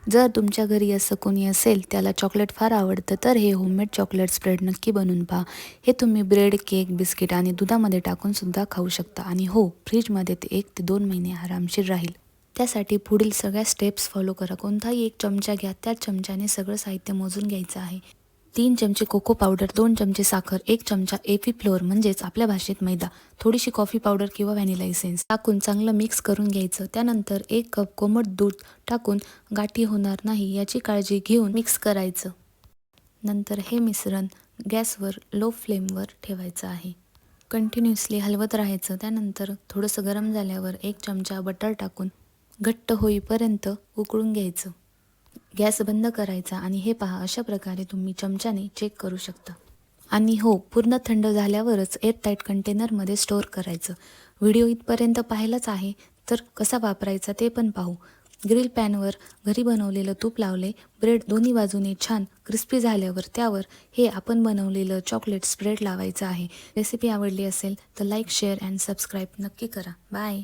जर तुमच्या घरी असं कोणी असेल त्याला चॉकलेट फार आवडतं तर हे होममेड चॉकलेट स्प्रेड नक्की बनवून पहा. हे तुम्ही ब्रेड, केक, बिस्किट आणि दुधामध्ये टाकून सुद्धा खाऊ शकता आणि हो, फ्रीजमध्ये ते 1 ते 2 महिने आरामशीर राहील. त्यासाठी पुढील सगळ्या स्टेप्स फॉलो करा. कोणताही एक चमचा घ्या, त्याच चमच्याने सगळं साहित्य मोजून घ्यायचं आहे. 3 चमचे कोको पावडर, 2 चमचे साखर, 1 चमचा एपी फ्लोअर म्हणजेच आपल्या भाषेत मैदा, थोडीशी कॉफी पावडर किंवा व्हॅनिला इसेन्स टाकून चांगलं मिक्स करून घ्यायचं. त्यानंतर 1 कप कोमट दूध टाकून गाठी होणार नाही याची काळजी घेऊन मिक्स करायचं. नंतर हे मिश्रण गॅसवर लो फ्लेमवर ठेवायचं आहे. कंटिन्युअसली हलवत राहायचं. त्यानंतर थोडंसं गरम झाल्यावर 1 चमचा बटर टाकून घट्ट होईपर्यंत उकळून घ्यायचं. गॅस बंद करायचा आणि हे पहा, अशा प्रकारे तुम्ही चमच्याने चेक करू शकता. आणि हो, पूर्ण थंड झाल्यावरच एअरटाईट कंटेनरमध्ये स्टोअर करायचं. व्हिडिओ इथपर्यंत पाहिलाच आहे, तर कसा वापरायचा ते पण पाहू. ग्रिल पॅनवर घरी बनवलेलं तूप लावले. ब्रेड दोन्ही बाजूने छान क्रिस्पी झाल्यावर त्यावर हे आपण बनवलेलं चॉकलेट स्प्रेड लावायचं आहे. रेसिपी आवडली असेल तर लाईक, शेअर अँड सबस्क्राईब नक्की करा. बाय.